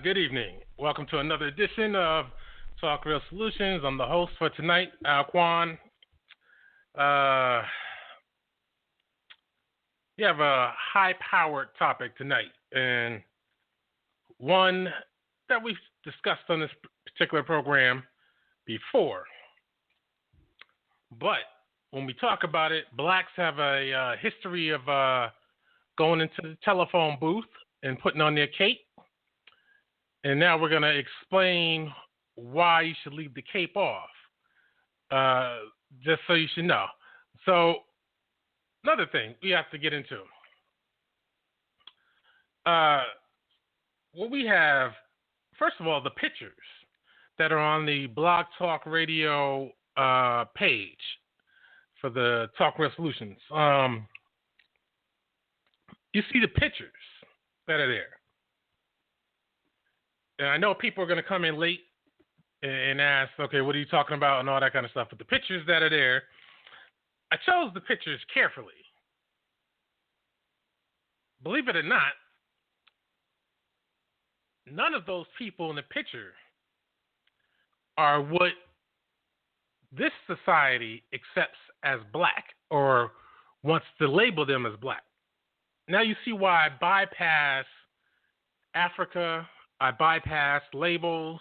Good evening. Welcome to another edition of Talk Real Solutions. I'm the host for tonight, Alquan. We have a high-powered topic tonight, and one that we've discussed on this particular program before. But when we talk about it, blacks have a history of going into the telephone booth and putting on their cape. And now we're going to explain why you should leave the cape off, just so you should know. So, another thing we have to get into. What we have, first of all, the pictures that are on the Blog Talk Radio page for the Talk Real Solutions. You see the pictures that are there. And I know people are going to come in late and ask, okay, what are you talking about and all that kind of stuff. But the pictures that are there, I chose the pictures carefully. Believe it or not, none of those people in the picture are what this society accepts as black or wants to label them as black. Now you see why I bypass Africa. I bypass labels.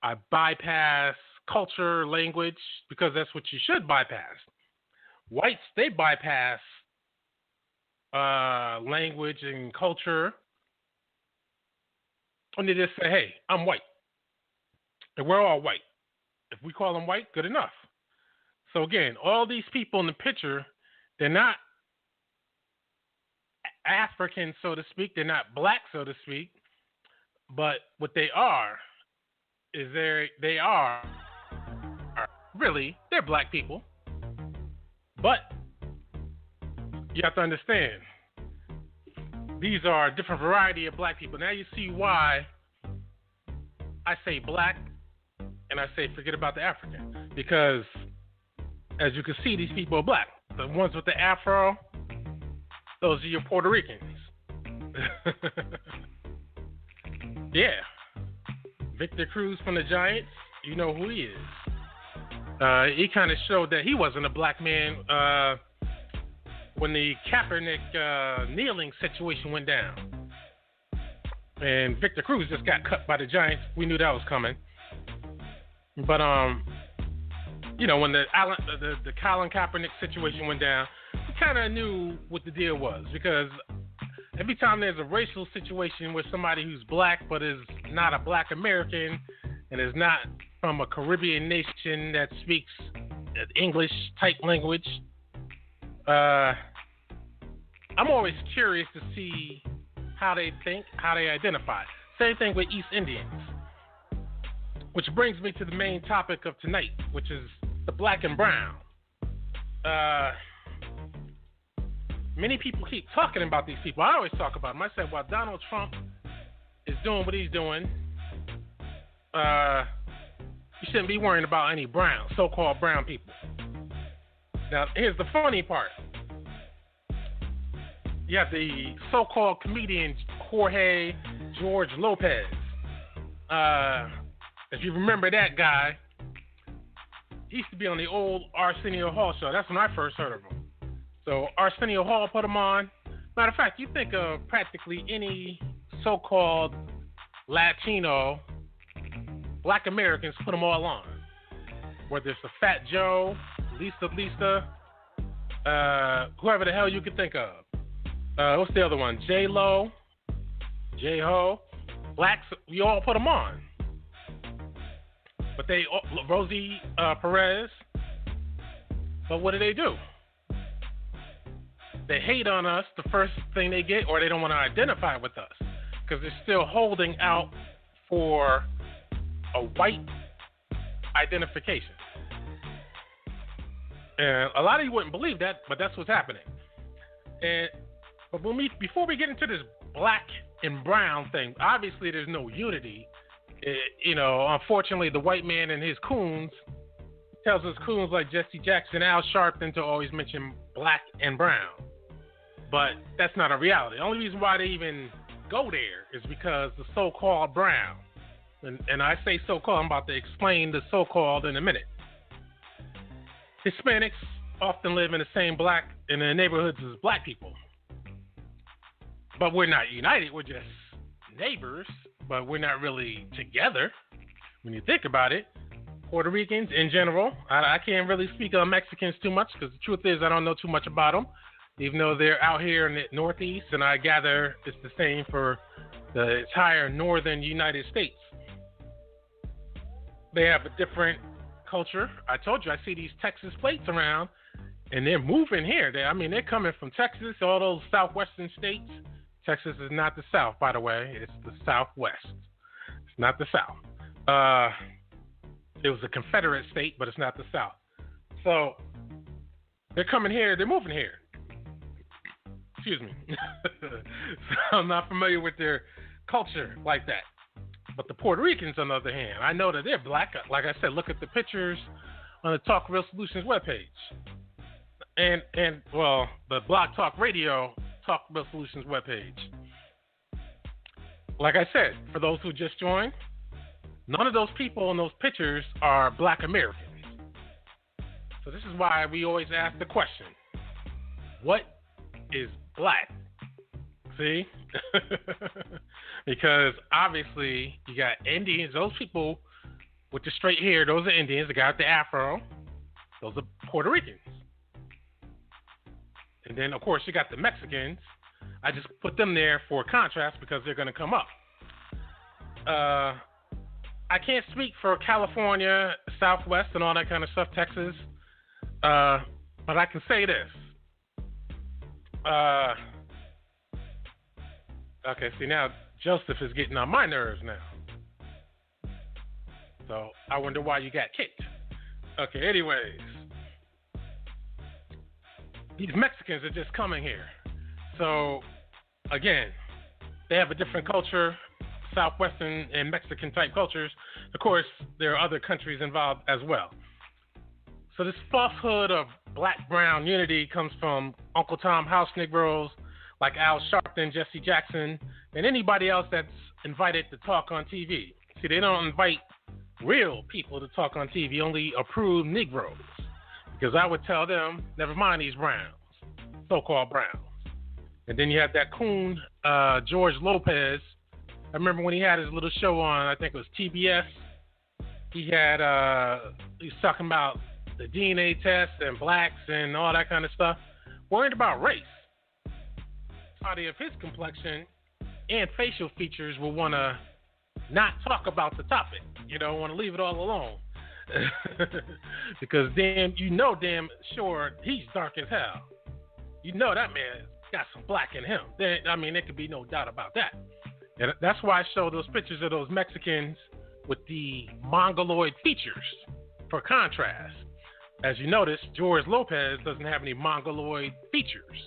I bypass culture, language, because that's what you should bypass. Whites, they bypass language and culture. And they just say, hey, I'm white. And we're all white. If we call them white, good enough. So again, all these people in the picture, they're not African, so to speak. They're not black, so to speak. But what they are is they are really, they're black people. But you have to understand, these are a different variety of black people. Now you see why I say black and I say forget about the African. Because as you can see, these people are black. The ones with the afro, those are your Puerto Ricans. Yeah. Victor Cruz from the Giants, you know who he is. He kind of showed that he wasn't a black man when the Kaepernick kneeling situation went down. And Victor Cruz just got cut by the Giants. We knew that was coming. But, you know, when the Colin Kaepernick situation went down, we kind of knew what the deal was, because every time there's a racial situation with somebody who's black but is not a black American and is not from a Caribbean nation that speaks English type language, I'm always curious to see how they think, how they identify. Same thing with East Indians, which brings me to the main topic of tonight, which is the black and brown. Many people keep talking about these people. I always talk about them. I said, while Donald Trump is doing what he's doing, you shouldn't be worrying about any brown, so-called brown people. Now, here's the funny part. You have the so-called comedian Jorge George Lopez. If you remember that guy, he used to be on the old Arsenio Hall show. That's when I first heard of him. So Arsenio Hall put him on. Matter of fact, you think of practically any so-called Latino, black Americans, put them all on. Whether it's a Fat Joe, Lisa, whoever the hell you could think of. What's the other one? J-Lo, J-Ho. Blacks, we all put them on. But Rosie Perez. But what do? They hate on us the first thing they get, or they don't want to identify with us because they're still holding out for a white identification. And a lot of you wouldn't believe that, but that's what's happening. But before we get into this black and brown thing, obviously there's no unity. Unfortunately, the white man and his coons tells us coons like Jesse Jackson, Al Sharpton to always mention black and brown. But that's not a reality. The only reason why they even go there is because the so-called brown, and I say so-called, I'm about to explain the so-called in a minute. Hispanics often live in the neighborhoods as black people. But we're not united. We're just neighbors, but we're not really together when you think about it. Puerto Ricans in general, I can't really speak on Mexicans too much because the truth is I don't know too much about them, even though they're out here in the Northeast, and I gather it's the same for the entire northern United States. They have a different culture. I told you I see these Texas plates around, and they're moving here. They're coming from Texas, all those southwestern states. Texas is not the South, by the way. It's the Southwest. It's not the South. It was a Confederate state, but it's not the South. So they're coming here. They're moving here. Excuse me. So I'm not familiar with their culture like that. But the Puerto Ricans, on the other hand, I know that they're black. Like I said, look at the pictures on the Talk Real Solutions webpage. And the Blog Talk Radio Talk Real Solutions webpage. Like I said, for those who just joined, none of those people in those pictures are black Americans. So this is why we always ask the question, what is black? See? Because obviously you got Indians, those people with the straight hair, those are Indians. The guy with the afro, those are Puerto Ricans. And then, of course, you got the Mexicans. I just put them there for contrast because they're going to come up. I can't speak for California, Southwest, and all that kind of stuff, Texas. But I can say this. Okay, see, now Joseph is getting on my nerves now. So I wonder why you got kicked. Okay, anyways. These Mexicans are just coming here. So, again, they have a different culture, Southwestern and Mexican type cultures. Of course, there are other countries involved as well. So this falsehood of black-brown unity comes from Uncle Tom House Negroes like Al Sharpton, Jesse Jackson, and anybody else that's invited to talk on TV. See, they don't invite real people to talk on TV, only approved Negroes. Because I would tell them, never mind these browns, so-called browns. And then you have that coon, George Lopez. I remember when he had his little show on, I think it was TBS. He was talking about the DNA test and blacks and all that kind of stuff. Worried about race. Somebody of his complexion and facial features will want to not talk about the topic. Want to leave it all alone. Because damn sure he's dark as hell. That man got some black in him. There could be no doubt about that. And that's why I show those pictures of those Mexicans with the mongoloid features for contrast. As you notice, George Lopez doesn't have any mongoloid features.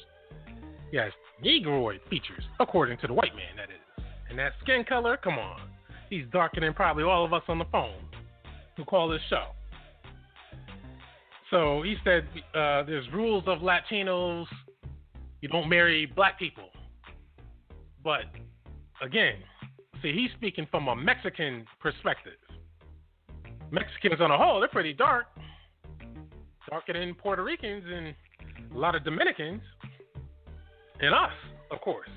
He has negroid features, according to the white man, that is. And that skin color, come on. He's darker than probably all of us on the phone who call this show. So he said there's rules of Latinos. You don't marry black people. But again, see, he's speaking from a Mexican perspective. Mexicans on a whole, they're pretty dark. Darker than Puerto Ricans and a lot of Dominicans. And us, of course.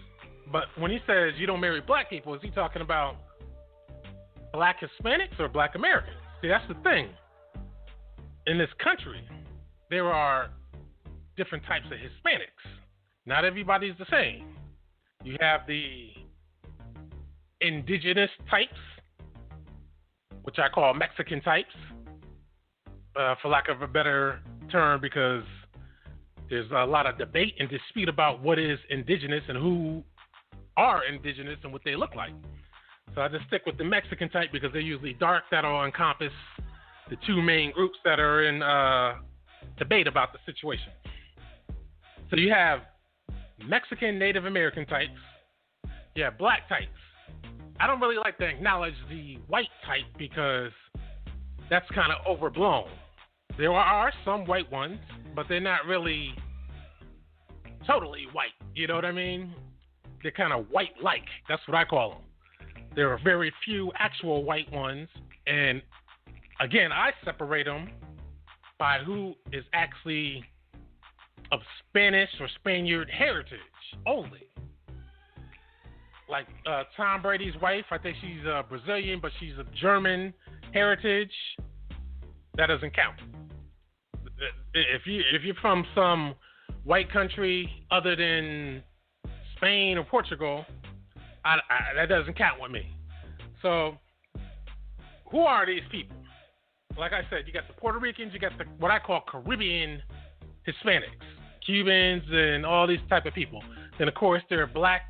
But when he says you don't marry black people, is he talking about black Hispanics or black Americans? See, that's the thing. In this country, there are different types of Hispanics. Not everybody's the same. You have the indigenous types, which I call Mexican types, for lack of a better term, because there's a lot of debate and dispute about what is indigenous and who are indigenous and what they look like. So I just stick with the Mexican type because they're usually dark. That'll encompass the two main groups that are in debate about the situation. So you have Mexican Native American types. You have black types. I don't really like to acknowledge the white type because that's kind of overblown. There are some white ones, but they're not really totally white. You know what I mean? they're kind of white-like. That's what I call them. There are very few actual white ones, and again, I separate them by who is actually of Spanish or Spaniard heritage only. Like Tom Brady's wife, I think she's Brazilian, but she's of German heritage. That doesn't count. If you're from some white country other than Spain or Portugal, that doesn't count with me. So, who are these people? Like I said, you got the Puerto Ricans, you got what I call Caribbean Hispanics, Cubans, and all these type of people. Then, of course, there are blacks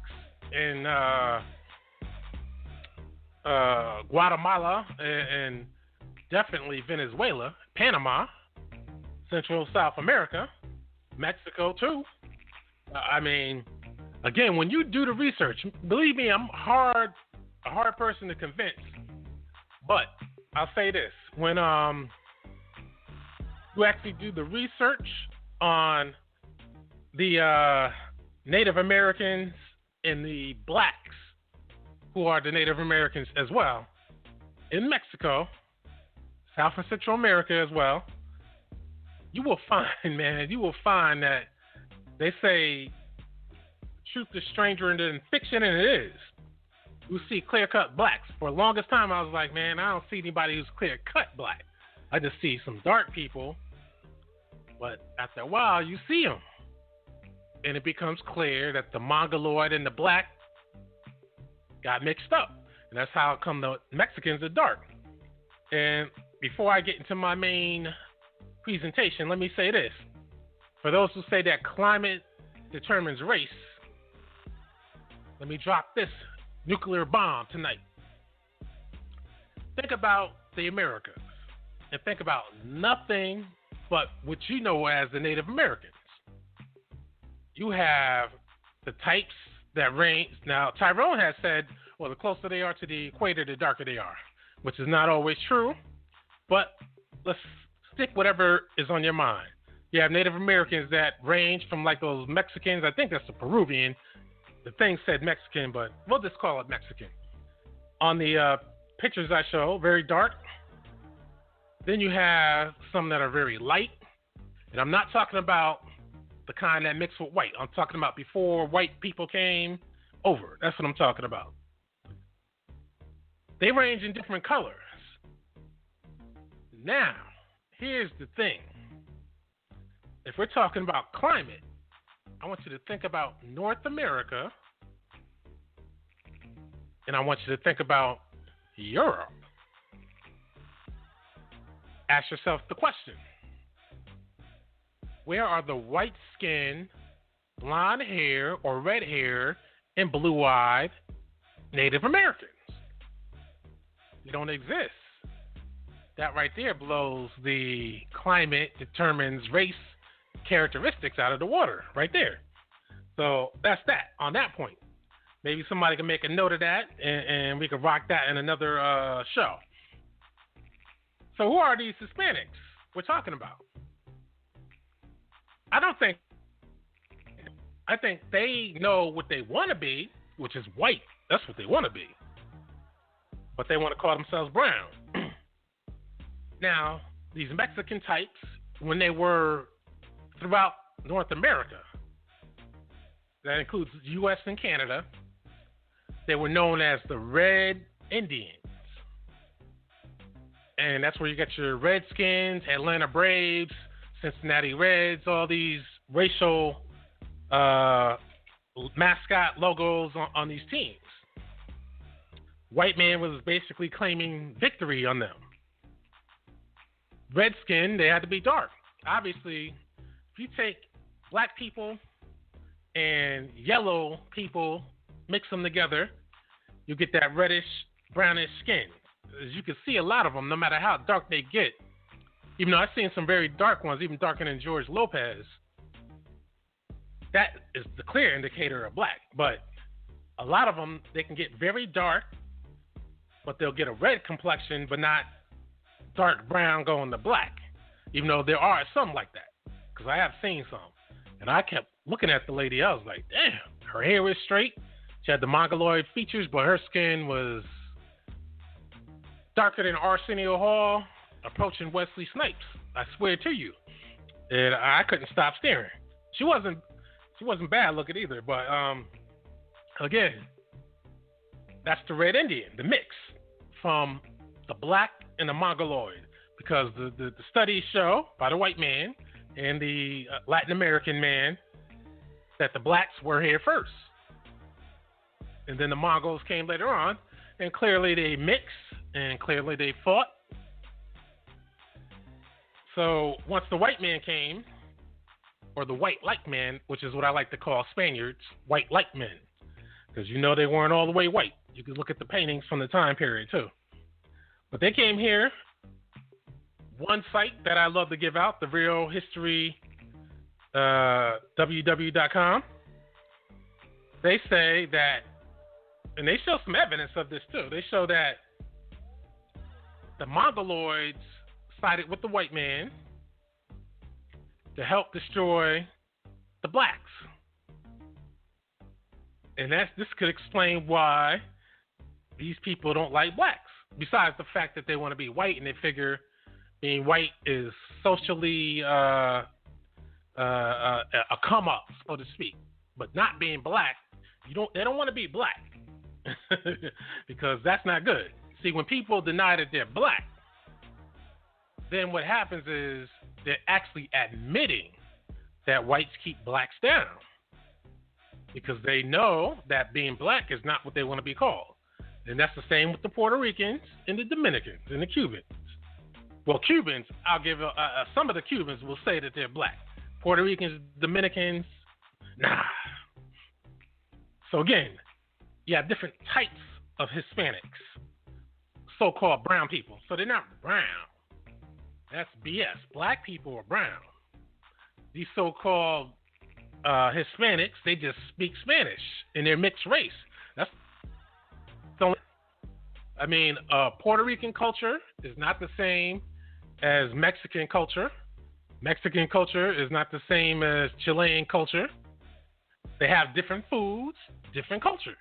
in Guatemala and definitely Venezuela, Panama, Central South America, Mexico too. I mean, again, when you do the research, believe me, I'm a hard person to convince. But I'll say this: when you actually do the research on the Native Americans and the blacks, who are the Native Americans as well, in Mexico, South and Central America as well, you will find that they say truth is stranger than fiction, and it is. You see clear-cut blacks. For the longest time, I was like, man, I don't see anybody who's clear-cut black. I just see some dark people. But after a while, you see them. And it becomes clear that the Mongoloid and the black got mixed up. And that's how come the Mexicans are dark. And before I get into my main presentation, let me say this. For those who say that climate determines race, let me drop this nuclear bomb tonight. Think about the Americas and think about nothing but what you know as the Native Americans. You have the types that range. Now, Tyrone has said, well, the closer they are to the equator, the darker they are, which is not always true, but let's stick whatever is on your mind. You have Native Americans that range from like those Mexicans. I think that's the Peruvian. The thing said Mexican, but we'll just call it Mexican. On the pictures I show, very dark. Then you have some that are very light. And I'm not talking about the kind that mix with white. I'm talking about before white people came over. That's what I'm talking about. They range in different colors. Now, here's the thing. If we're talking about climate, I want you to think about North America, and I want you to think about Europe. Ask yourself the question: where are the white-skinned, blonde hair or red hair and blue-eyed Native Americans? They don't exist. That right there blows the climate determines race characteristics out of the water right there. So that's that on that point. Maybe somebody can make a note of that, and we can rock that in another show. So who are these Hispanics we're talking about? I think they know what they want to be, which is white. That's what they want to be. But they want to call themselves brown. Now, these Mexican types, when they were throughout North America, that includes the U.S. and Canada, they were known as the Red Indians. And that's where you get your Redskins, Atlanta Braves, Cincinnati Reds, all these racial mascot logos on these teams. White man was basically claiming victory on them. Redskin, they had to be dark. Obviously, if you take black people and yellow people, mix them together, you get that reddish, brownish skin. As you can see, a lot of them, no matter how dark they get, even though I've seen some very dark ones, even darker than George Lopez, that is the clear indicator of black. But a lot of them, they can get very dark, but they'll get a red complexion, but not dark brown going to black, even though there are some like that, because I have seen some. And I kept looking at the lady. I was like, damn, her hair is straight. She had the mongoloid features, but her skin was darker than Arsenio Hall, approaching Wesley Snipes. I swear to you, and I couldn't stop staring. She wasn't bad looking either, but again, that's the Red Indian, the mix from the black and the mongoloid, because the studies show by the white man and the Latin American man that the blacks were here first, and then the Mongols came later on, and clearly they mixed and clearly they fought. So once the white man came, or the white light man, which is what I like to call Spaniards, white light men, because you know they weren't all the way white. You can look at the paintings from the time period too. But they came here. One site that I love to give out, the Real History, www.com. They say that, and they show some evidence of this too. They show that the Mongoloids sided with the white man to help destroy the blacks. And this could explain why these people don't like blacks, besides the fact that they want to be white and they figure being white is socially a come up, so to speak. But not being black, they don't want to be black because that's not good. See, when people deny that they're black, then what happens is they're actually admitting that whites keep blacks down, because they know that being black is not what they want to be called. And that's the same with the Puerto Ricans and the Dominicans and the Cubans. Well, Cubans, I'll give some of the Cubans will say that they're black. Puerto Ricans, Dominicans, nah. So again, you have different types of Hispanics, so-called brown people. So they're not brown. That's BS. Black people are brown. These so-called Hispanics, they just speak Spanish and they're mixed race. That's the only. I mean, Puerto Rican culture is not the same as Mexican culture. Mexican culture is not the same as Chilean culture. They have different foods, different cultures.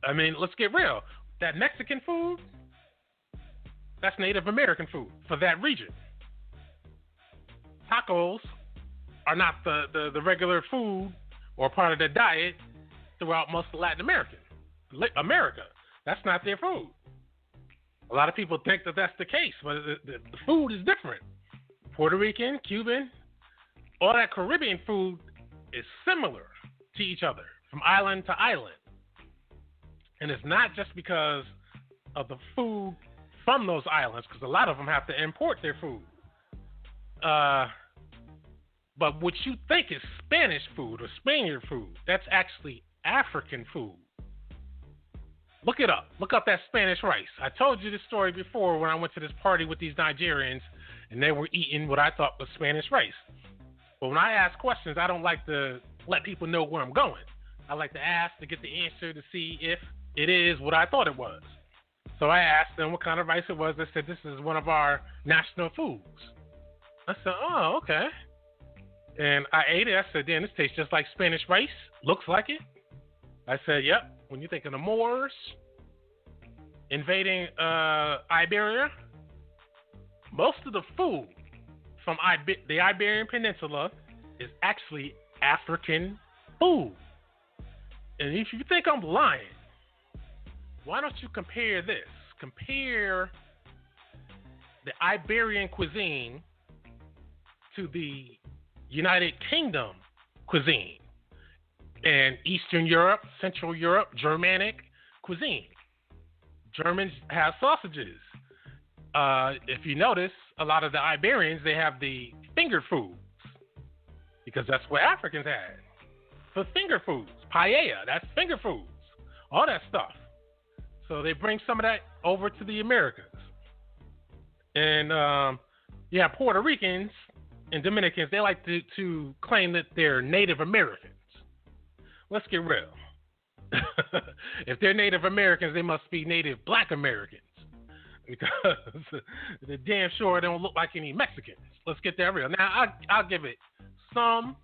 I mean, let's get real. That Mexican food, that's Native American food for that region. Tacos are not the regular food or part of their diet throughout most of Latin America. That's not their food. A lot of people think that that's the case, but the food is different. Puerto Rican, Cuban, all that Caribbean food is similar to each other from island to island. And it's not just because of the food from those islands, because a lot of them have to import their food. But what you think is Spanish food or Spaniard food, that's actually African food. Look it up. Look up that Spanish rice. I told you this story before when I went to this party with these Nigerians and they were eating what I thought was Spanish rice. But when I ask questions, I don't like to let people know where I'm going. I like to ask to get the answer to see if it is what I thought it was. So I asked them what kind of rice it was. They said, this is one of our national foods. I said, oh, okay. And I ate it. I said, damn, this tastes just like Spanish rice. Looks like it. I said, yep. When you think of the Moors invading Iberia, most of the food from the Iberian Peninsula is actually African food. And if you think I'm lying, why don't you compare this? Compare the Iberian cuisine to the United Kingdom cuisine and Eastern Europe, Central Europe, Germanic cuisine. Germans have sausages. If you notice, a lot of the Iberians, they have the finger foods because that's what Africans had. For finger foods, paella, that's finger foods, all that stuff. So they bring some of that over to the Americas. And you have Puerto Ricans and Dominicans, they like to claim that they're Native Americans. Let's get real. If they're Native Americans, they must be Native Black Americans because they're damn sure they don't look like any Mexicans. Let's get that real. Now, I'll give it some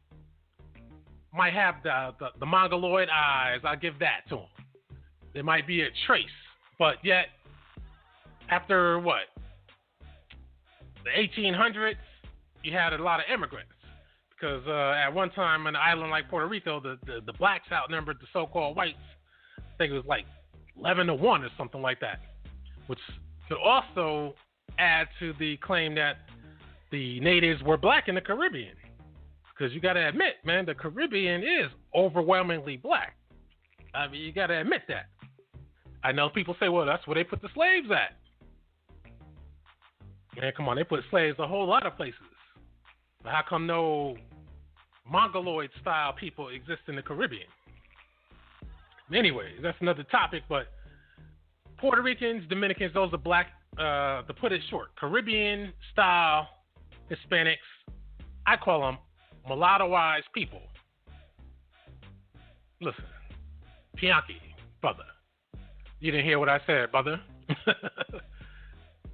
might have the mongoloid eyes. I'll give that to them. There might be a trace, but yet after what? The 1800s, you had a lot of immigrants because at one time on an island like Puerto Rico, the blacks outnumbered the so-called whites. I think it was like 11-1 or something like that, which could also add to the claim that the natives were black in the Caribbean. Because you got to admit, man, the Caribbean is overwhelmingly black. I mean, you got to admit that. I know people say, well, that's where they put the slaves at. Man, come on, they put slaves a whole lot of places. But how come no Mongoloid-style people exist in the Caribbean? Anyway, that's another topic, but Puerto Ricans, Dominicans, those are black, to put it short, Caribbean-style Hispanics. I call them mulatto-wise people. Listen, Pianki, brother. You didn't hear what I said, brother.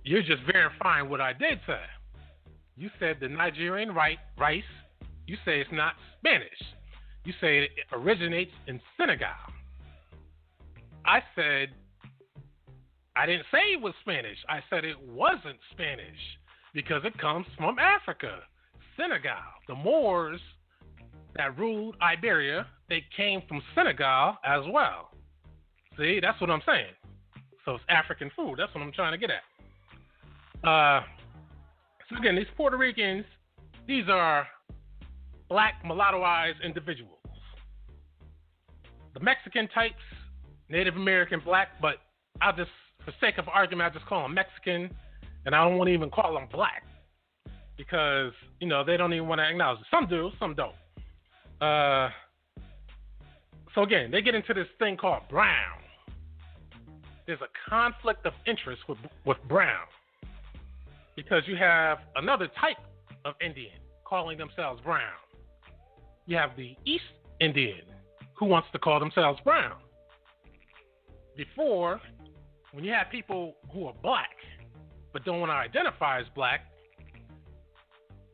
You're just verifying what I did say. You said the Nigerian rice, you say it's not Spanish. You say it originates in Senegal. I said, I didn't say it was Spanish. I said it wasn't Spanish because it comes from Africa, Senegal. The Moors that ruled Iberia, they came from Senegal as well. See, that's what I'm saying. So it's African food. That's what I'm trying to get at. So again, these Puerto Ricans, these are black mulattoized individuals. The Mexican types, Native American black, but I'll just, for sake of argument, I'll just call them Mexican, and I don't want to even call them black because, you know, they don't even want to acknowledge it. Some do, some don't. So again, they get into this thing called brown. There's a conflict of interest with brown because you have another type of Indian calling themselves brown. You have the East Indian who wants to call themselves brown. Before, when you have people who are black but don't want to identify as black,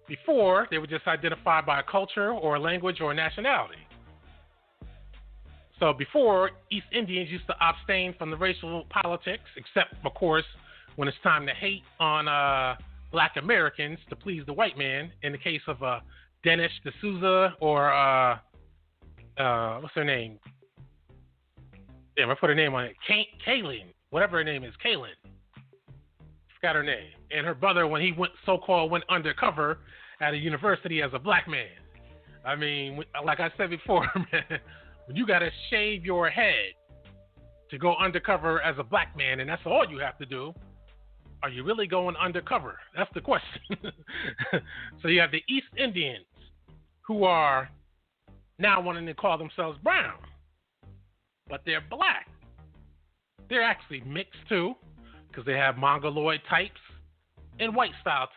before they would just identify by a culture or a language or a nationality. So before, East Indians used to abstain from the racial politics, except, of course, when it's time to hate on black Americans to please the white man, in the case of Dennis D'Souza or, what's her name? Damn, I put her name on it. Kaylin, whatever her name is, Kaylin. Forgot her name. And her brother, when he went undercover at a university as a black man. I mean, like I said before, man, when you got to shave your head to go undercover as a black man, and that's all you have to do, are you really going undercover? That's the question. So you have the East Indians who are now wanting to call themselves brown, but they're black. They're actually mixed too, because they have Mongoloid types and white style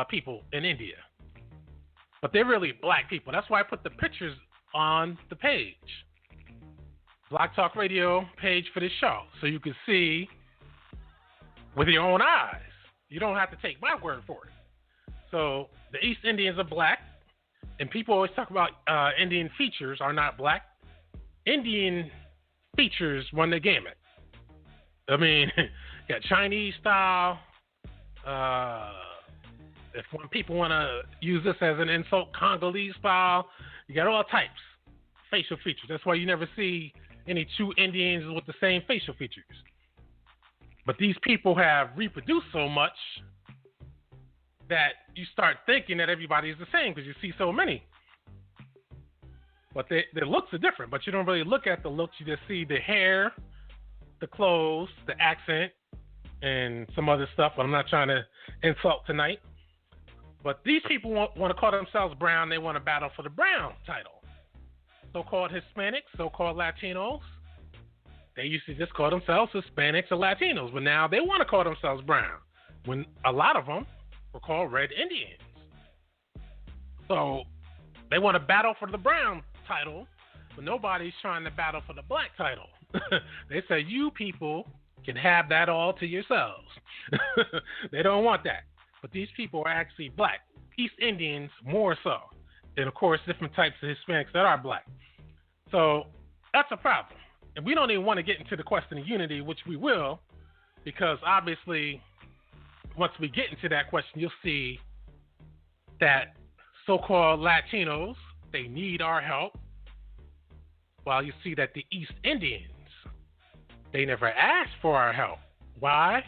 people in India. But they're really black people. That's why I put the pictures on the page. Blog Talk Radio page for this show, so you can see with your own eyes. You don't have to take my word for it. So the East Indians are black, and people always talk about Indian features are not black. Indian features run the gamut. I mean, you got Chinese style. If when people want to use this as an insult, Congolese style, you got all types facial features. That's why you never see any two Indians with the same facial features. But these people have reproduced so much that you start thinking that everybody is the same because you see so many. But their looks are different, but you don't really look at the looks. You just see the hair, the clothes, the accent, and some other stuff. But I'm not trying to insult tonight. But these people want to call themselves brown. They want to battle for the brown title. So-called Hispanics, so-called Latinos, they used to just call themselves Hispanics or Latinos, but now they want to call themselves brown, when a lot of them were called Red Indians. So they want to battle for the brown title, but nobody's trying to battle for the black title. They say, you people can have that all to yourselves. They don't want that. But these people are actually black. East Indians more so. and of course, different types of Hispanics that are black. So that's a problem. And we don't even want to get into the question of unity, which we will, because obviously, once we get into that question, you'll see that so-called Latinos, they need our help, while you see that the East Indians, they never asked for our help. Why?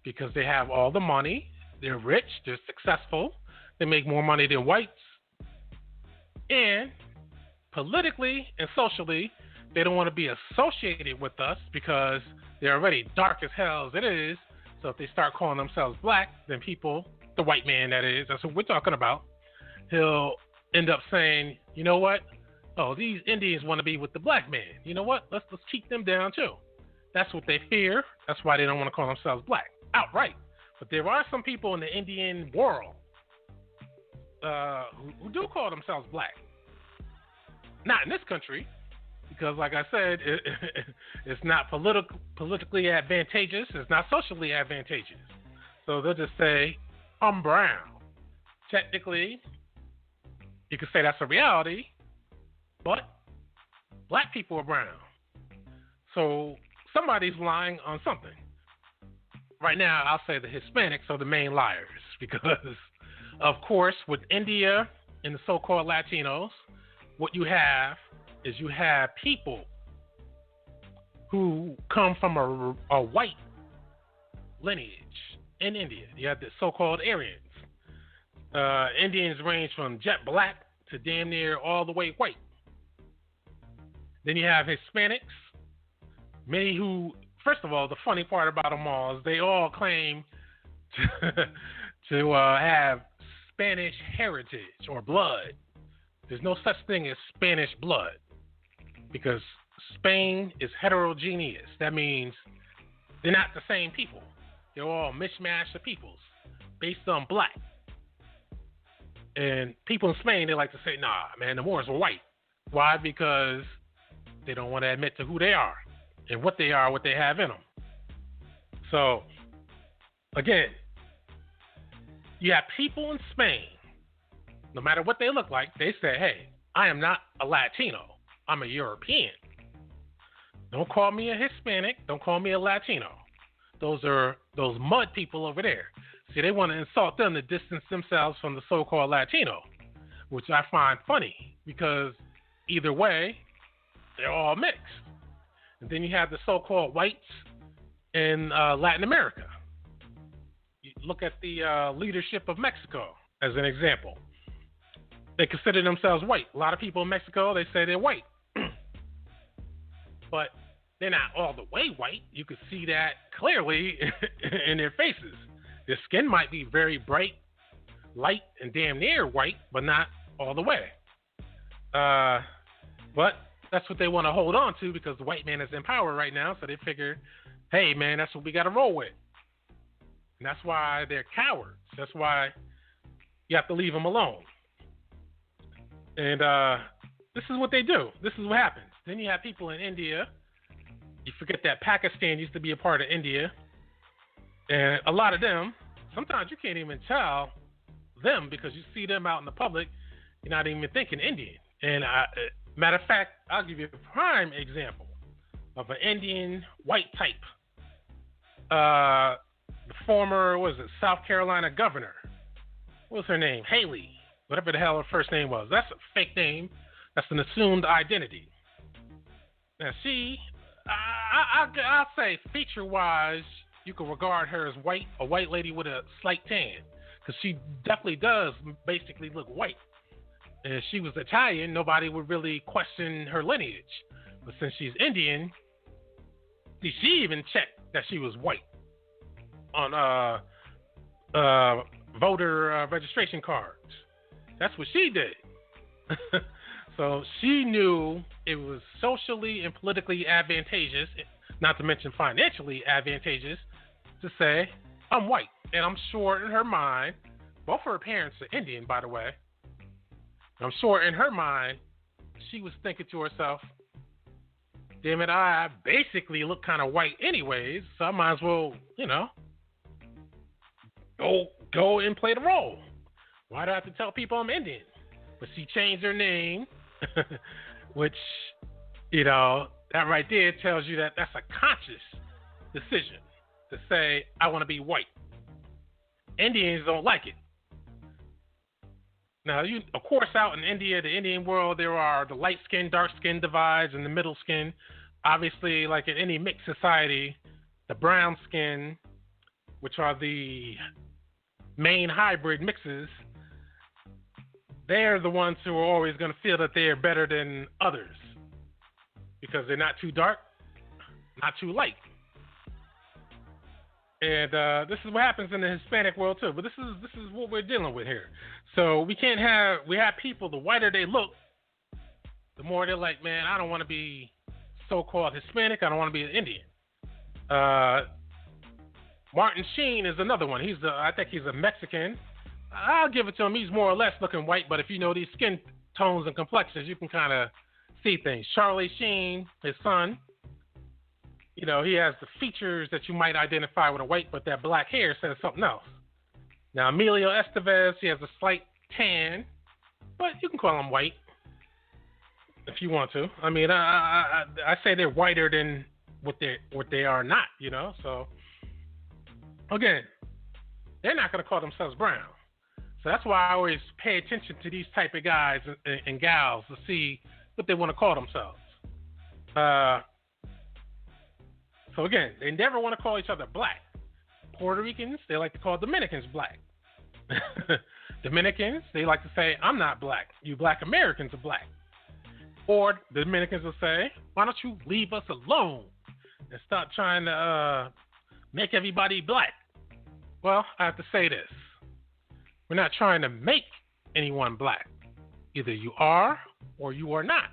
Because they have all the money, they're rich, they're successful, they make more money than whites, and politically and socially, they don't want to be associated with us because they're already dark as hell as it is. So if they start calling themselves black, then people, the white man that is, that's what we're talking about, he'll end up saying, you know what? Oh, these Indians want to be with the black man. You know what? Let's keep them down too. That's what they fear. That's why they don't want to call themselves black outright. But there are some people in the Indian world who do call themselves black. Not in this country, because like I said, it's not politically advantageous. It's not socially advantageous. So they'll just say, I'm brown. Technically, you could say that's a reality, but black people are brown. So somebody's lying on something. Right now, I'll say the Hispanics are the main liars because, of course, with India and the so-called Latinos, what you have is you have people who come from a white lineage in India. You have the so-called Aryans. Indians range from jet black to damn near all the way white. Then you have Hispanics, many who, first of all, the funny part about them all is they all claim to have Spanish heritage or blood. There's no such thing as Spanish blood because Spain is heterogeneous. That means they're not the same people. They're all mishmash of peoples based on black. And people in Spain, they like to say, nah, man, the Moors were white. Why? Because they don't want to admit to who they are and what they are, what they have in them. So, again, you have people in Spain, no matter what they look like, they say, hey, I am not a Latino. I'm a European. Don't call me a Hispanic. Don't call me a Latino. Those are those mud people over there. See, they want to insult them to distance themselves from the so-called Latino, which I find funny because either way, they're all mixed. And then you have the so-called whites in Latin America. You look at the leadership of Mexico as an example. They consider themselves white. A lot of people in Mexico, they say they're white. But they're not all the way white. You can see that clearly in their faces. Their skin might be very bright, light, and damn near white, but not all the way. But that's what they want to hold on to because the white man is in power right now, so they figure, hey, man, that's what we got to roll with. And that's why they're cowards. That's why you have to leave them alone. And this is what they do. This is what happens. Then you have people in India. You forget that Pakistan used to be a part of India. And a lot of them, sometimes you can't even tell them because you see them out in the public. You're not even thinking Indian. And matter of fact, I'll give you a prime example of an Indian white type. The former, South Carolina governor. What was her name? Haley. Whatever the hell her first name was. That's a fake name. That's an assumed identity. Now, I'll say feature-wise, you can regard her as white, a white lady with a slight tan, because she definitely does basically look white. And if she was Italian, nobody would really question her lineage. But since she's Indian, she even checked that she was white on voter registration cards. That's what she did. So she knew it was socially and politically advantageous, not to mention financially advantageous, to say, I'm white. And I'm sure in her mind, both her parents are Indian, by the way. I'm sure in her mind, she was thinking to herself, damn it, I basically look kind of white anyways, so I might as well, go and play the role. Why do I have to tell people I'm Indian? but she changed her name, which, that right there tells you that that's a conscious decision to say, I want to be white. Indians don't like it. Now, of course, out in India, the Indian world, there are the light skin, dark skin divides and the middle skin. Obviously, like in any mixed society, the brown skin, which are the main hybrid mixes, they're the ones who are always going to feel that they're better than others because they're not too dark, not too light. And this is what happens in the Hispanic world too. But this is what we're dealing with here. So we have people, the whiter they look, the more they're like, man, I don't want to be so-called Hispanic. I don't want to be an Indian. Martin Sheen is another one. I think he's a Mexican. I'll give it to him. He's more or less looking white, but if you know these skin tones and complexions, you can kind of see things. Charlie Sheen, his son, he has the features that you might identify with a white, but that black hair says something else. Now, Emilio Estevez, he has a slight tan, but you can call him white if you want to. I mean, I say they're whiter than what they are not, So, again, they're not going to call themselves brown. So that's why I always pay attention to these type of guys and gals to see what they want to call themselves. So again, they never want to call each other black. Puerto Ricans, they like to call Dominicans black. Dominicans, they like to say, I'm not black. You black Americans are black. Or the Dominicans will say, why don't you leave us alone and stop trying to make everybody black? Well, I have to say this. We're not trying to make anyone black. Either you are or you are not.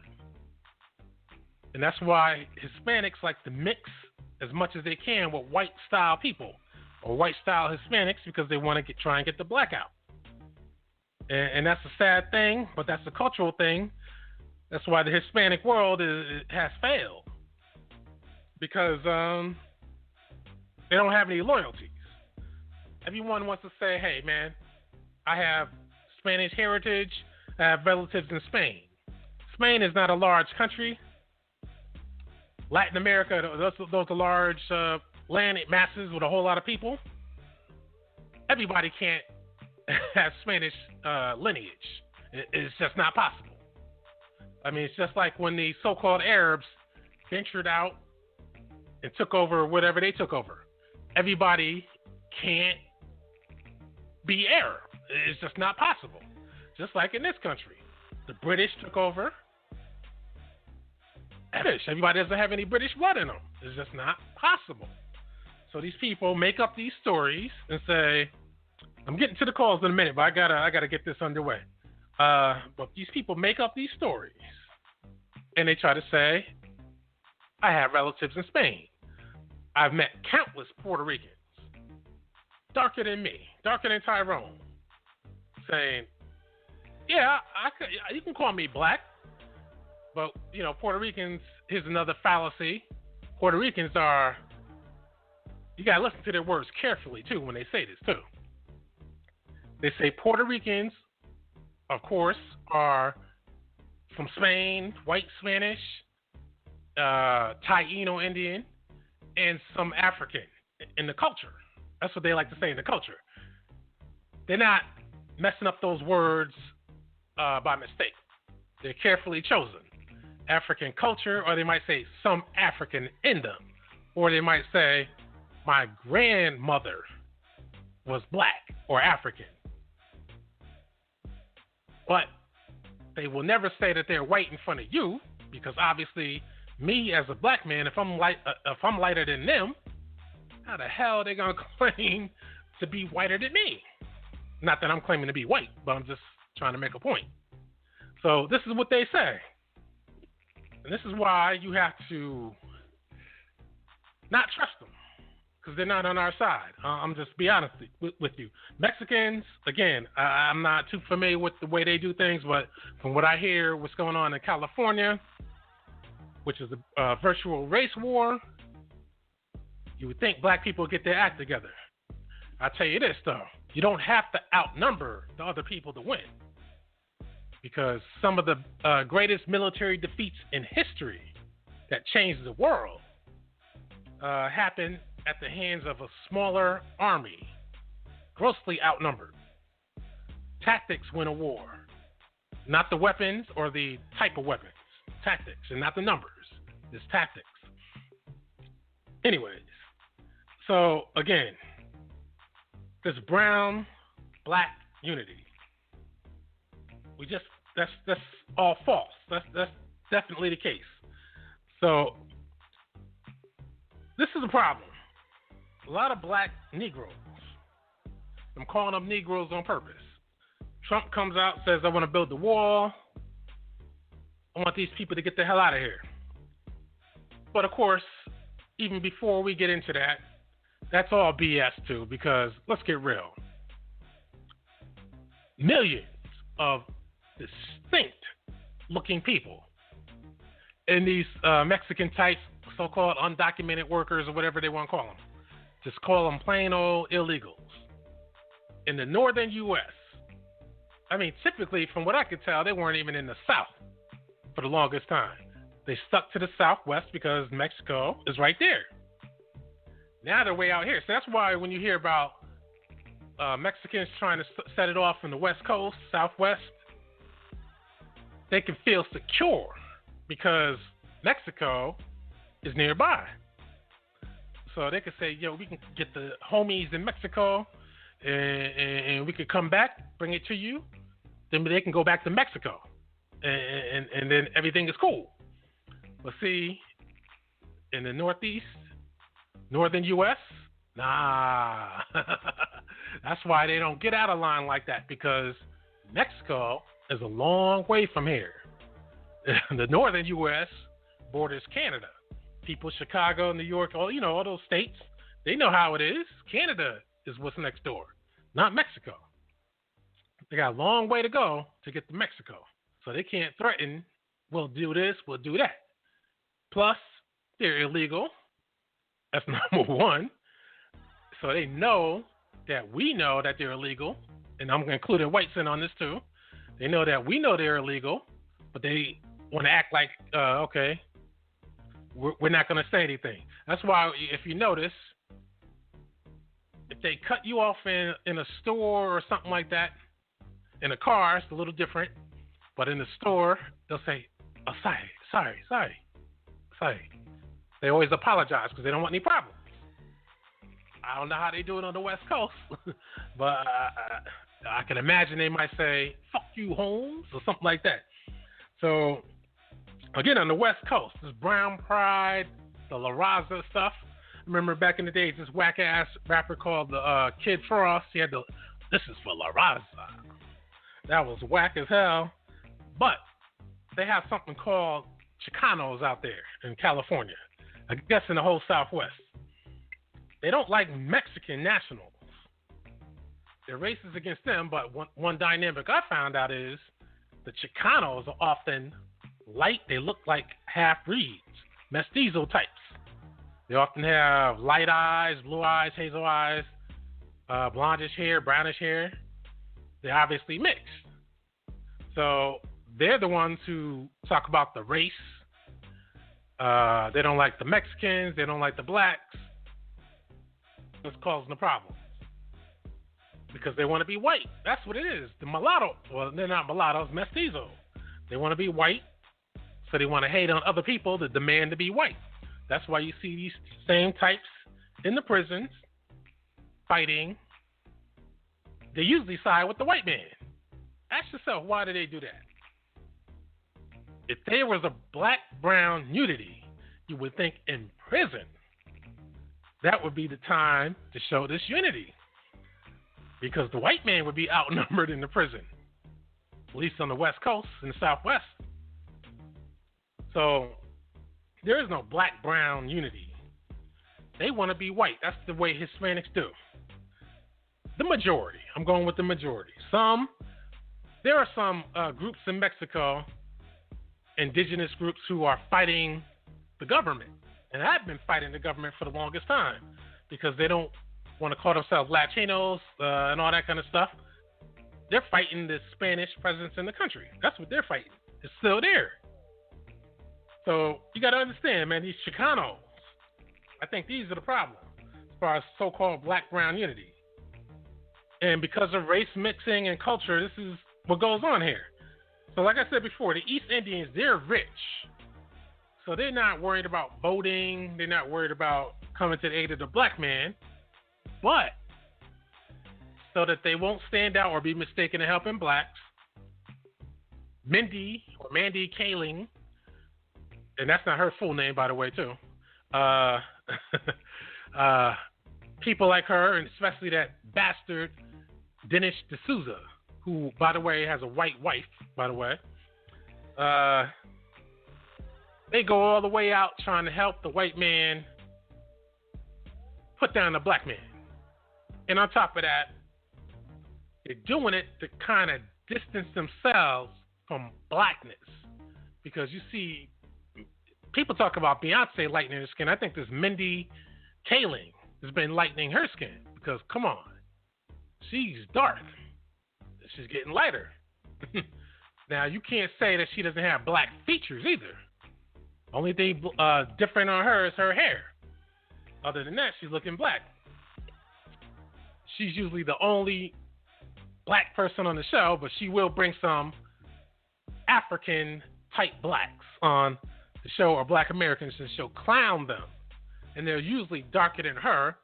And that's why Hispanics like to mix as much as they can with white style people or white style Hispanics because they want to try and get the black out. And that's a sad thing, but that's a cultural thing. That's why the Hispanic world has failed because they don't have any loyalties. Everyone wants to say, hey, man, I have Spanish heritage. I have relatives in Spain. Spain is not a large country. Latin America, those are large land masses with a whole lot of people. Everybody can't have Spanish lineage. It's just not possible. I mean, it's just like when the so-called Arabs ventured out and took over whatever they took over. Everybody can't be Arab. It's just not possible. Just like in this country. The British took over. British. Everybody doesn't have any British blood in them. It's just not possible. So these people make up these stories and say, I'm getting to the calls in a minute, but I gotta get this underway. But these people make up these stories and they try to say, I have relatives in Spain. I've met countless Puerto Ricans, darker than me, darker than Tyrone, saying, yeah, you can call me black. But, Puerto Ricans, here's another fallacy. Puerto Ricans are, you got to listen to their words carefully, too, when they say this, too. They say Puerto Ricans, of course, are from Spain, white Spanish, Taino Indian, and some African in the culture. That's what they like to say in the culture. They're not messing up those words by mistake. They're carefully chosen. African culture, or they might say some African in them, or they might say my grandmother was black or African. But they will never say that they're white in front of you, because obviously me as a black man, if I'm lighter than them, how the hell are they gonna claim to be whiter than me? Not that I'm claiming to be white, but I'm just trying to make a point. So this is what they say. And this is why you have to not trust them, because they're not on our side. I'm just be honest with you. Mexicans, again, I'm not too familiar with the way they do things, but from what I hear, what's going on in California, which is a virtual race war, you would think black people get their act together. I'll tell you this, though. You don't have to outnumber the other people to win. because some of the greatest military defeats in history that changed the world happened at the hands of a smaller army, grossly outnumbered. Tactics win a war, not the weapons or the type of weapons. Tactics, and not the numbers. It's tactics. Anyways, so again, this brown-black unity. That's all false. That's definitely the case. So this is a problem. A lot of black Negroes. I'm calling them Negroes on purpose. Trump comes out, says, I want to build the wall. I want these people to get the hell out of here. But of course, even before we get into that, that's all BS too, because let's get real. Millions of distinct looking people in these Mexican types, so-called undocumented workers or whatever they want to call them. Just call them plain old illegals. In the northern U.S., I mean, typically, from what I could tell, they weren't even in the South for the longest time. They stuck to the Southwest because Mexico is right there. Now they're way out here. So that's why when you hear about Mexicans trying to set it off from the West Coast, Southwest, they can feel secure because Mexico is nearby. So they could say, yo, we can get the homies in Mexico and we could come back, bring it to you. Then they can go back to Mexico and then everything is cool. But see, in the Northeast, northern U.S., nah. That's why they don't get out of line like that, because Mexico is a long way from here. The northern U.S. borders Canada. People, Chicago, New York, all those states, they know how it is. Canada is what's next door, not Mexico. They got a long way to go to get to Mexico. So they can't threaten, we'll do this, we'll do that. Plus, they're illegal. That's number one. So they know that we know that they're illegal. And I'm going to include the whites in on this too. They know that we know they're illegal, but they want to act like, okay, we're not going to say anything. That's why, if you notice, if they cut you off in a store or something like that, in a car, it's a little different. But in the store, they'll say, oh, sorry. They always apologize because they don't want any problems. I don't know how they do it on the West Coast, but I can imagine they might say, fuck you, Holmes, or something like that. So, again, on the West Coast, this brown pride, the La Raza stuff. Remember back in the days, this whack-ass rapper called the Kid Frost, he had this is for La Raza. That was whack as hell. But they have something called Chicanos out there in California. I guess in the whole Southwest. They don't like Mexican nationals. They're racist against them, but one dynamic I found out is the Chicanos are often light. They look like half-breeds, mestizo types. They often have light eyes, blue eyes, hazel eyes, blondish hair, brownish hair. They're obviously mixed. So they're the ones who talk about the race. They don't like the Mexicans. They don't like the blacks. That's causing the problem. Because they want to be white. That's what it is. The mulatto. Well, they're not mulattoes, mestizo. They want to be white. So they want to hate on other people that demand to be white. That's why you see these same types in the prisons fighting. They usually side with the white man. Ask yourself, why do they do that? If there was a black-brown unity, you would think in prison, that would be the time to show this unity. Because the white man would be outnumbered in the prison, at least on the West Coast and the Southwest. So there is no black-brown unity. They want to be white. That's the way Hispanics do. The majority. I'm going with the majority. There are some groups in Mexico, indigenous groups, who are fighting the government. And I've been fighting the government for the longest time because they don't want to call themselves Latinos and all that kind of stuff. they're fighting the Spanish presence in the country. That's what they're fighting. It's still there. So you got to understand, man, these Chicanos, I think these are the problem as far as so-called black-brown unity. And because of race mixing and culture, this is what goes on here. So like I said before, the East Indians, they're rich. So they're not worried about voting. They're not worried about coming to the aid of the black man. But so that they won't stand out or be mistaken to helping blacks, Mandy Kaling, and that's not her full name, by the way, too. People like her, and especially that bastard Dennis D'Souza, who, by the way, has a white wife, by the way. They go all the way out trying to help the white man put down the black man. And on top of that, they're doing it to kind of distance themselves from blackness. Because you see, people talk about Beyonce lightening her skin. I think this Mandy Kaling has been lightening her skin. Because, come on, she's dark. She's getting lighter. Now, you can't say that she doesn't have black features either. Only thing different on her is her hair. Other than that, she's looking black. She's usually the only black person on the show, but she will bring some African-type blacks on the show, or black Americans, and she'll clown them. And they're usually darker than her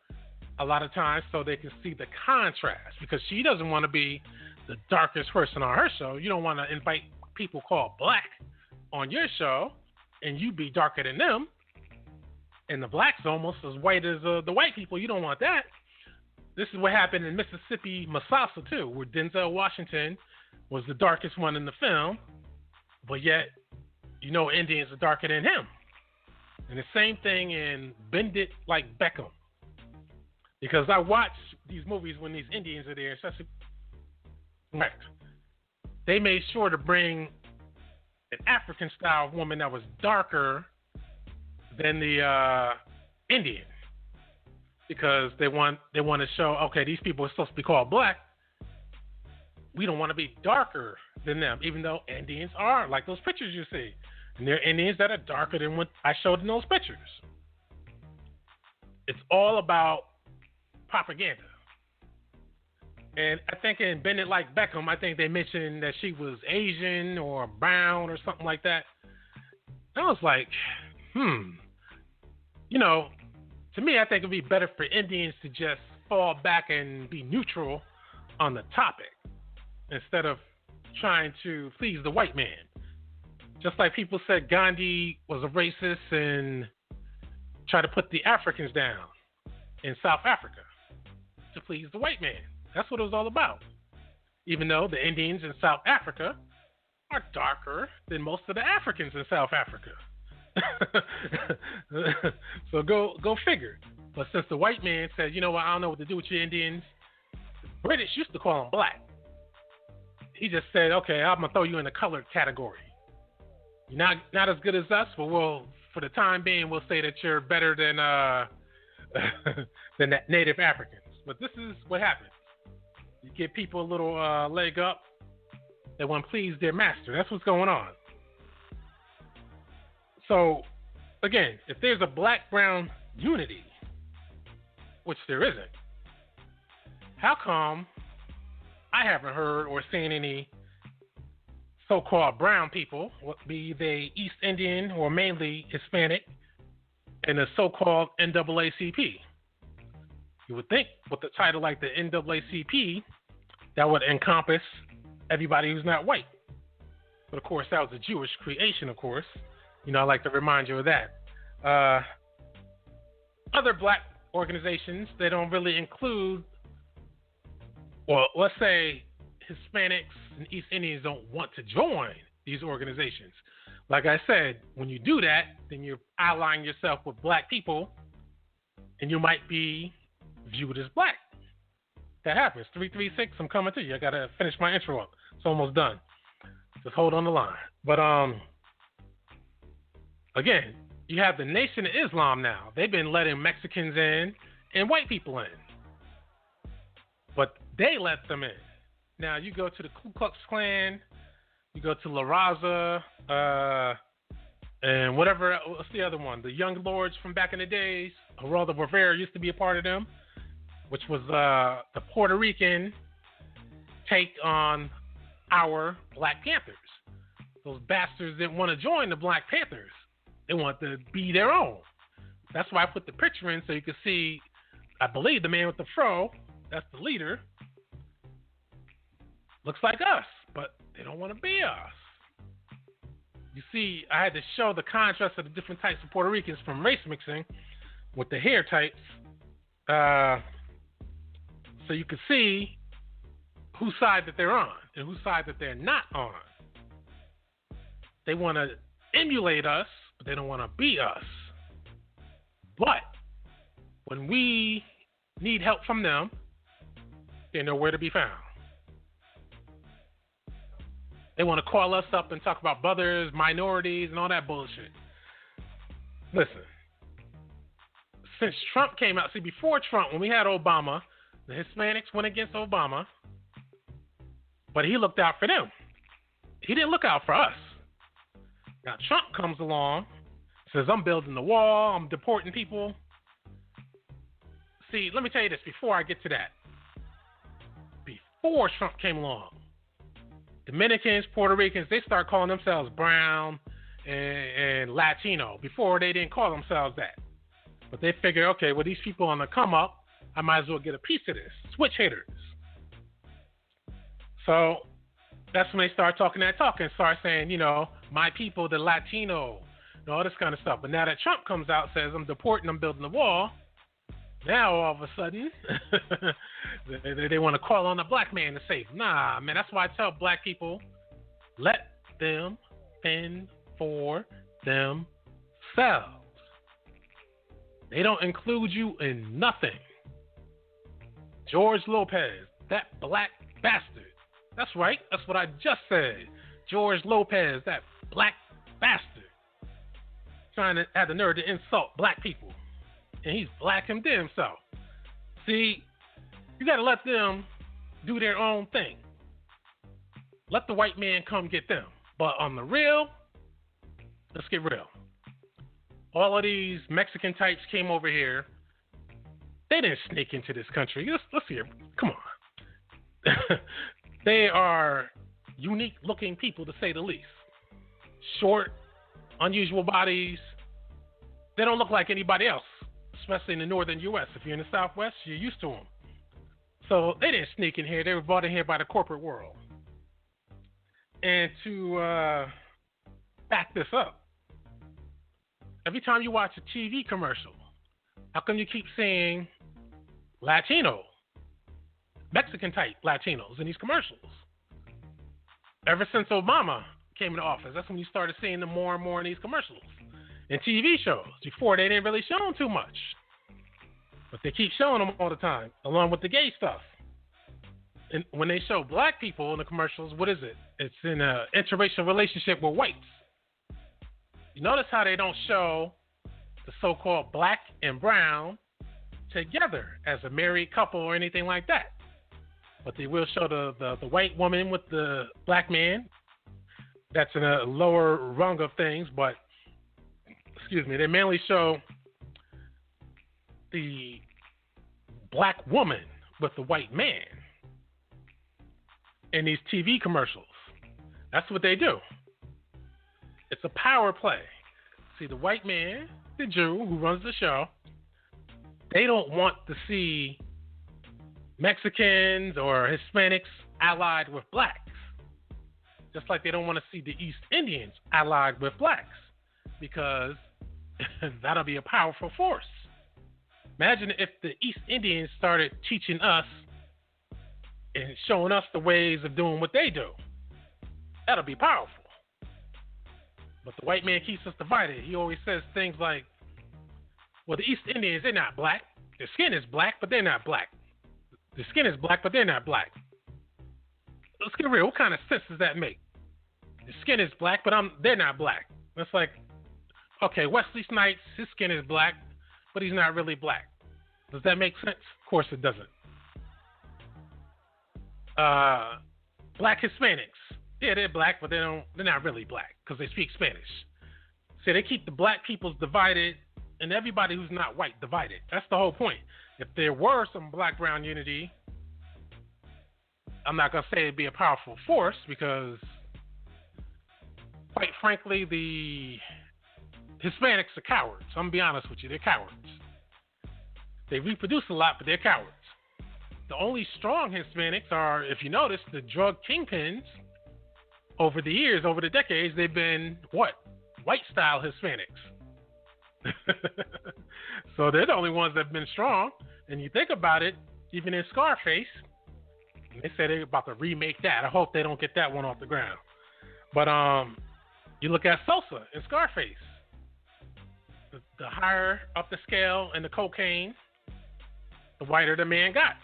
a lot of times so they can see the contrast, because she doesn't want to be the darkest person on her show. You don't want to invite people called black on your show and you be darker than them, and the blacks almost as white as the white people. You don't want that. This is what happened in Mississippi Masasa too, where Denzel Washington was the darkest one in the film, but yet, you know, Indians are darker than him. And the same thing in Bend It Like Beckham. Because I watch these movies when these Indians are there, especially, right, they made sure to bring an African-style woman that was darker than the Indian, because they want to show, okay, these people are supposed to be called black. We don't want to be darker than them, even though Indians are, like those pictures you see. And there are Indians that are darker than what I showed in those pictures. It's all about propaganda. And I think in Bend It Like Beckham, I think they mentioned that she was Asian or brown or something like that. I was like, you know, to me, I think it'd be better for Indians to just fall back and be neutral on the topic instead of trying to please the white man. Just like people said Gandhi was a racist and try to put the Africans down in South Africa to please the white man. That's what it was all about. Even though the Indians in South Africa are darker than most of the Africans in South Africa. So go figure. But since the white man said, you know what, I don't know what to do with you Indians, the British used to call them black. He just said, okay, I'm going to throw you in the colored category. You're not as good as us, but for the time being, we'll say that you're better than than that native Africans. But this is what happens. You give people a little leg up. They want to please their master. That's what's going on. So, again, if there's a black-brown unity, which there isn't, how come I haven't heard or seen any so-called brown people, be they East Indian or mainly Hispanic, in the so-called NAACP? You would think with the title like the NAACP, that would encompass everybody who's not white. But, of course, that was a Jewish creation, of course. You know, I like to remind you of that. Other black organizations, they don't really include, well, let's say Hispanics and East Indians don't want to join these organizations. Like I said, when you do that, then you're allying yourself with black people, and you might be viewed as black. That happens. 336, I'm coming to you. I got to finish my intro up. It's almost done. Just hold on the line. But, again, you have the Nation of Islam now. They've been letting Mexicans in and white people in. But they let them in. Now you go to the Ku Klux Klan, you go to La Raza, and whatever. What's the other one? The Young Lords from back in the days. Geraldo Rivera used to be a part of them, which was the Puerto Rican take on our Black Panthers. Those bastards didn't want to join the Black Panthers. They want to be their own. That's why I put the picture in so you can see, I believe the man with the fro, that's the leader, looks like us, but they don't want to be us. You see, I had to show the contrast of the different types of Puerto Ricans from race mixing with the hair types, so you can see whose side that they're on and whose side that they're not on. They want to emulate us, but they don't want to be us. But when we need help from them, they're nowhere to be found. They want to call us up and talk about brothers, minorities, and all that bullshit. Listen, since Trump came out, see, before Trump, when we had Obama, the Hispanics went against Obama, but he looked out for them. He didn't look out for us. Now, Trump comes along, says, I'm building the wall, I'm deporting people. See, let me tell you this before I get to that. Before Trump came along, Dominicans, Puerto Ricans, they start calling themselves brown and Latino. Before, they didn't call themselves that. But they figure, okay, well, these people on the come up, I might as well get a piece of this. Switch hitters. So that's when they start talking that talk and start saying, you know, my people, the Latino, and all this kind of stuff. But now that Trump comes out and says, I'm deporting, I'm building the wall, now all of a sudden they want to call on a black man to save them. Nah, man, that's why I tell black people, let them fend for themselves. They don't include you in nothing. George Lopez, that black bastard. That's right. That's what I just said. George Lopez, that black bastard. Trying to have the nerve to insult black people. And he's black himself. See, you got to let them do their own thing. Let the white man come get them. But on the real, let's get real. All of these Mexican types came over here. They didn't sneak into this country. Let's hear. Come on. They are unique looking people, to say the least. Short, unusual bodies. They don't look like anybody else, especially in the northern U.S. If you're in the Southwest, you're used to them. So they didn't sneak in here. They were brought in here by the corporate world. And to back this up, every time you watch a TV commercial, how come you keep seeing Latino, Mexican type Latinos in these commercials? Ever since Obama came into office, that's when you started seeing them more and more in these commercials and TV shows. Before, they didn't really show them too much, but they keep showing them all the time, along with the gay stuff. And when they show black people in the commercials, what is it? It's in an interracial relationship with whites. You notice how they don't show the so-called black and brown together as a married couple or anything like that. But they will show the white woman with the black man. That's in a lower rung of things, but, they mainly show the black woman with the white man in these TV commercials. That's what they do. It's a power play. See, the white man, the Jew who runs the show, they don't want to see Mexicans or Hispanics allied with blacks. Just like they don't want to see the East Indians allied with blacks, because that'll be a powerful force. Imagine if the East Indians started teaching us and showing us the ways of doing what they do. That'll be powerful. But the white man keeps us divided. He always says things like, well, the East Indians, they're not black. Their skin is black, but they're not black. Their skin is black, but they're not black. Let's get real. What kind of sense does that make? The skin is black, but they're not black. It's like, okay, Wesley Snipes, his skin is black, but he's not really black. Does that make sense? Of course it doesn't. Black Hispanics. Yeah, they're black, but they're not really black because they speak Spanish. So they keep the black peoples divided and everybody who's not white divided. That's the whole point. If there were some black-brown unity, I'm not going to say it'd be a powerful force because, quite frankly, the Hispanics are cowards. I'm going to be honest with you. They're cowards. They reproduce a lot, but they're cowards. The only strong Hispanics are, if you notice, the drug kingpins. Over the years, over the decades, they've been what? White-style Hispanics. So they're the only ones that have been strong. And you think about it, even in Scarface, they say they're about to remake that. I hope they don't get that one off the ground. But you look at Sosa in Scarface. The higher up the scale in the cocaine, the whiter the man got.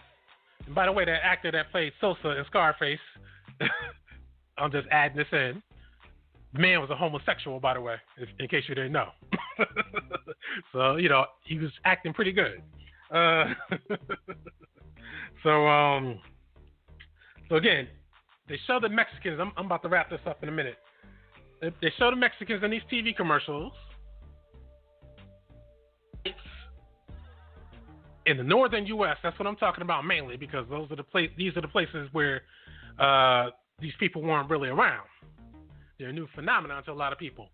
And by the way, that actor that played Sosa in Scarface, I'm just adding this in. The man was a homosexual, by the way, in case you didn't know. So, he was acting pretty good. So again, they show the Mexicans. I'm about to wrap this up in a minute. They show the Mexicans in these TV commercials. In the northern U.S., that's what I'm talking about mainly because these are the places where these people weren't really around. They're a new phenomenon to a lot of people.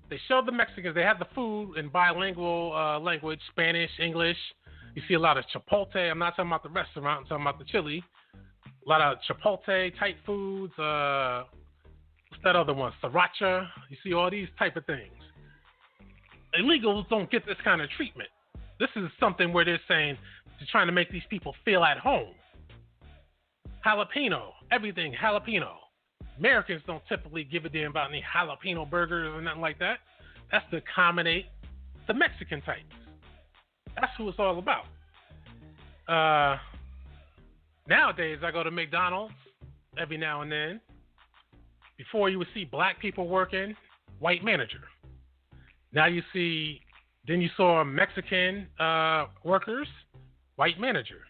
They showed the Mexicans. They have the food in bilingual language, Spanish, English. You see a lot of chipotle. I'm not talking about the restaurant. I'm talking about the chili. A lot of chipotle-type foods. What's that other one? Sriracha. You see all these type of things. Illegals don't get this kind of treatment. This is something where they're saying they're trying to make these people feel at home. Jalapeno. Everything jalapeno. Americans don't typically give a damn about any jalapeno burgers or nothing like that. That's to accommodate the Mexican types. That's who it's all about. Nowadays, I go to McDonald's every now and then. Before you would see black people working, white manager. Now you saw Mexican workers, white manager.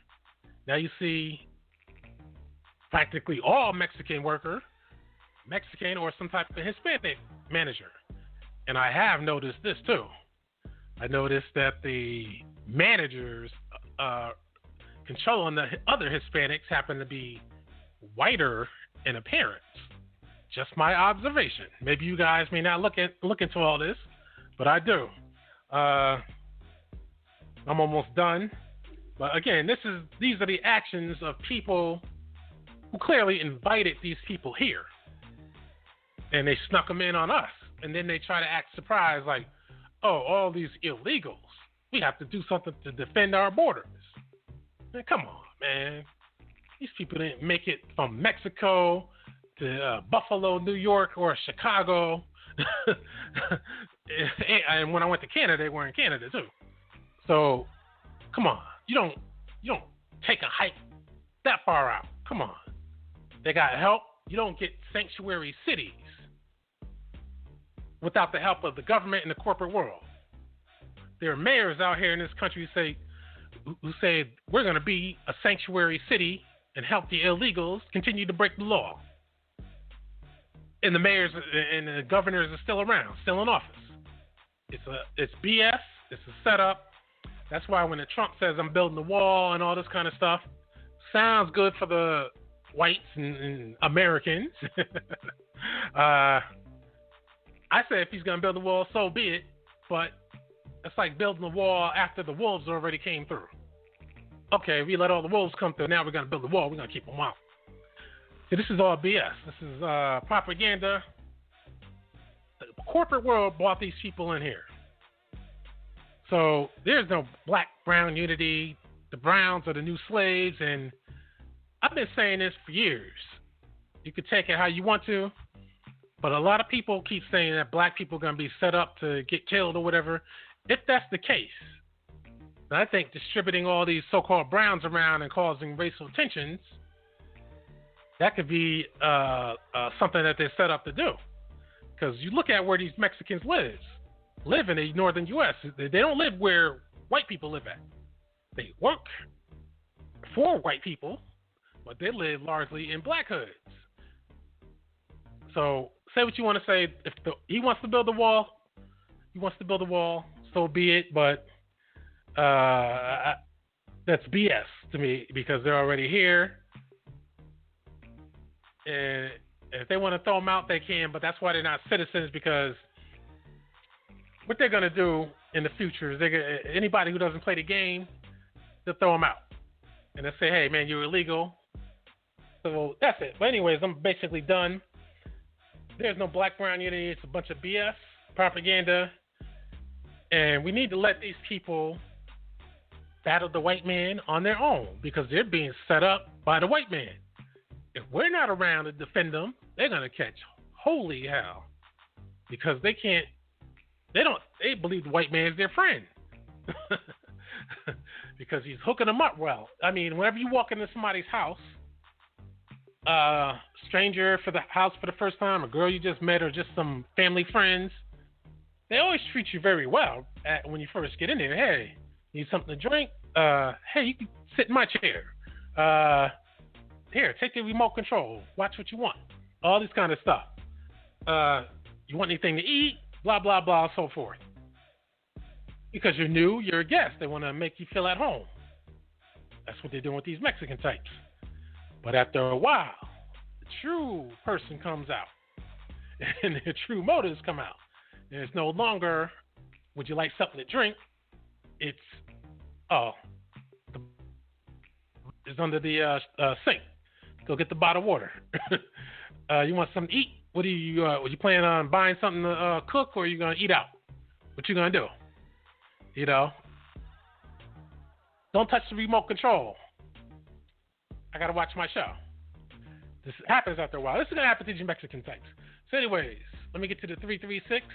Now you see practically all Mexican worker, Mexican or some type of Hispanic manager. And I have noticed this too. I noticed that the managers controlling the other Hispanics happen to be whiter in appearance. Just my observation. Maybe you guys may not look into all this, but I do. I'm almost done. But again, these are the actions of people who clearly invited these people here. And they snuck them in on us. And then they try to act surprised like, oh, all these illegals. We have to do something to defend our borders. Man, come on, man. These people didn't make it from Mexico to Buffalo, New York, or Chicago. And when I went to Canada, they were in Canada too. So, come on. You don't take a hike that far out. Come on. They got help. You don't get sanctuary cities without the help of the government and the corporate world. There are mayors out here in this country who say we're going to be a sanctuary city and help the illegals continue to break the law. And the mayors and the governors are still around, still in office. It's BS. It's a setup. That's why when Trump says I'm building the wall and all this kind of stuff, sounds good for the whites and Americans. I say if he's going to build the wall, so be it. But it's like building the wall after the wolves already came through. Okay, we let all the wolves come through. Now we're going to build the wall. We're going to keep them out. See, this is all BS. This is propaganda. The corporate world brought these people in here. So there's no black-brown unity. The browns are the new slaves. And I've been saying this for years. You can take it how you want to. But a lot of people keep saying that black people are going to be set up to get killed or whatever. If that's the case, then I think distributing all these so-called browns around and causing racial tensions, that could be something that they're set up to do. Because you look at where these Mexicans live in the northern U.S. They don't live where white people live at. They work for white people but they live largely in black hoods. So say what you want to say. If he wants to build a wall, so be it. But that's BS to me because they're already here. And if they want to throw them out, they can. But that's why they're not citizens, because what they're going to do in the future is anybody who doesn't play the game, they'll throw them out. And they'll say, hey, man, you're illegal. So that's it. But anyways, I'm basically done. There's no black-brown unity. It's a bunch of BS, propaganda. And we need to let these people battle the white man on their own because they're being set up by the white man. If we're not around to defend them, they're going to catch holy hell because they believe the white man is their friend because he's hooking them up well. I mean, whenever you walk into somebody's house, stranger for the house for the first time, a girl you just met, or just some family friends, they always treat you very well when you first get in there. Hey, need something to drink? Hey, you can sit in my chair. Here, take the remote control. Watch what you want. All this kind of stuff. You want anything to eat? Blah, blah, blah, so forth. Because you're new, you're a guest. They want to make you feel at home. That's what they're doing with these Mexican types. But after a while, the true person comes out. And their true motives come out. And it's no longer, would you like something to drink? It's, it's under the sink. Go get the bottled water. You want something to eat? What do you plan on buying something to cook, or are you gonna eat out? What you gonna do? You know, don't touch the remote control. I gotta watch my show. This happens after a while. This is gonna happen to these Mexican types. So, anyways, let me get to the 336.